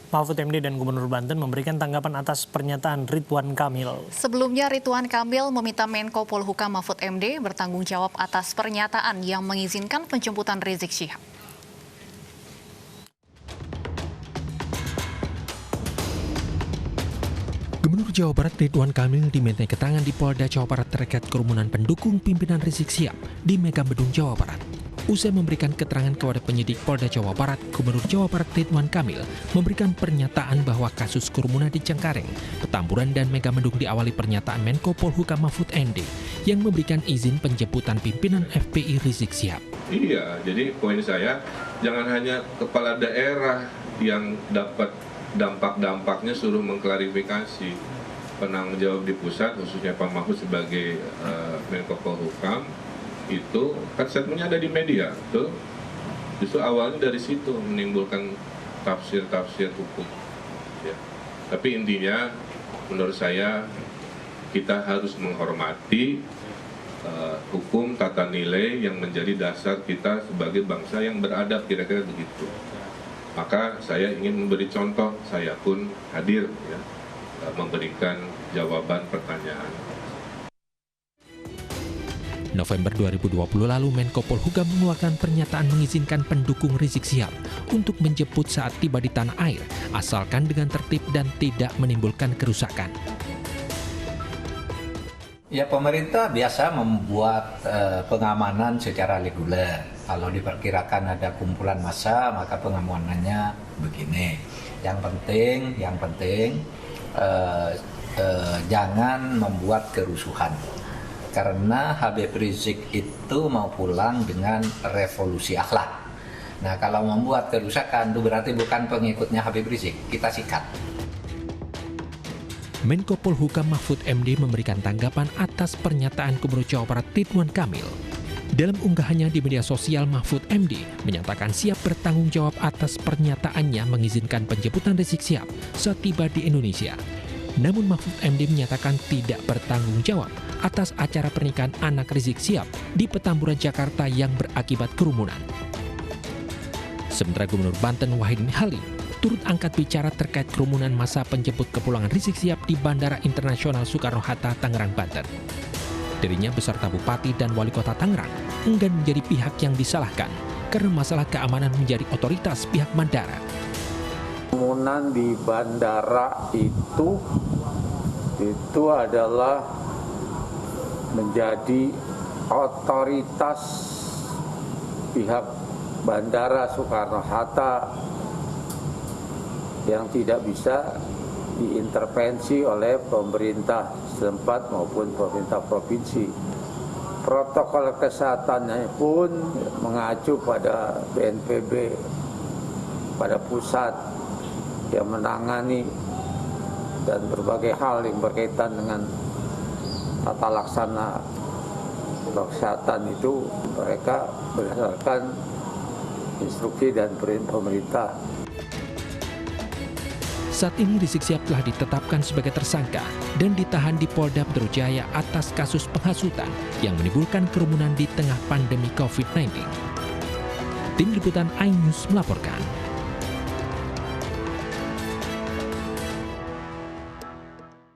Mahfud MD dan Gubernur Banten memberikan tanggapan atas pernyataan Ridwan Kamil. Sebelumnya Ridwan Kamil meminta Menko Polhukam Mahfud MD bertanggung jawab atas pernyataan yang mengizinkan penjemputan Rizik Syihab. Gubernur Jawa Barat Ridwan Kamil dimintai keterangan di Polda Jawa Barat terkait kerumunan pendukung pimpinan Rizik Syihab di Megamendung, Jawa Barat. Usai memberikan keterangan kepada penyidik Polda Jawa Barat, Gubernur Jawa Barat Ridwan Kamil memberikan pernyataan bahwa kasus kerumunan di Cengkareng, Petamburan, dan Megamendung diawali pernyataan Menko Polhukam Mahfud MD yang memberikan izin penjemputan pimpinan FPI Rizik Syihab. Iya, jadi poin saya, jangan hanya kepala daerah yang dapat dampak-dampaknya suruh mengklarifikasi. Penanggung jawab di pusat, khususnya Pak Mahfud sebagai Menko Polhukam, itu kan statementnya ada di media, tuh. Justru awalnya dari situ menimbulkan tafsir-tafsir hukum. Ya. Tapi intinya, menurut saya kita harus menghormati hukum tata nilai yang menjadi dasar kita sebagai bangsa yang beradab, kira-kira begitu. Maka saya ingin memberi contoh, saya pun hadir ya, memberikan jawaban pertanyaan. November 2020 lalu Menko Polhukam mengeluarkan pernyataan mengizinkan pendukung Rizik Syihab untuk menjemput saat tiba di tanah air, asalkan dengan tertib dan tidak menimbulkan kerusakan. Ya, pemerintah biasa membuat pengamanan secara reguler. Kalau diperkirakan ada kumpulan massa, maka pengamanannya begini. Yang penting jangan membuat kerusuhan. Karena Habib Rizik itu mau pulang dengan revolusi akhlak. Nah, kalau membuat kerusakan itu berarti bukan pengikutnya Habib Rizik, kita sikat. Menko Polhukam Mahfud MD memberikan tanggapan atas pernyataan Gubernur Jawa Barat Ridwan Kamil. Dalam unggahannya di media sosial, Mahfud MD menyatakan siap bertanggung jawab atas pernyataannya mengizinkan penjemputan Rizik Syihab saat tiba di Indonesia. Namun Mahfud MD menyatakan tidak bertanggung jawab atas acara pernikahan anak Rizik Syihab di Petamburan, Jakarta yang berakibat kerumunan. Sementara Gubernur Banten Wahidin Halim turut angkat bicara terkait kerumunan masa penjemput kepulangan Rizik Syihab di Bandara Internasional Soekarno-Hatta, Tangerang, Banten. Dirinya beserta Bupati dan Wali Kota Tangerang enggan menjadi pihak yang disalahkan karena masalah keamanan menjadi otoritas pihak bandara. Kerumunan di bandara itu adalah menjadi otoritas pihak Bandara Soekarno-Hatta yang tidak bisa diintervensi oleh pemerintah setempat maupun pemerintah provinsi. Protokol kesehatannya pun mengacu pada BNPB, pada pusat yang menangani dan berbagai hal yang berkaitan dengan tata laksana kesehatan itu mereka berdasarkan instruksi dan perintah pemerintah. Saat ini Rizik Syihab telah ditetapkan sebagai tersangka dan ditahan di Polda Metro Jaya atas kasus penghasutan yang menimbulkan kerumunan di tengah pandemi COVID-19. Tim Liputan iNews melaporkan.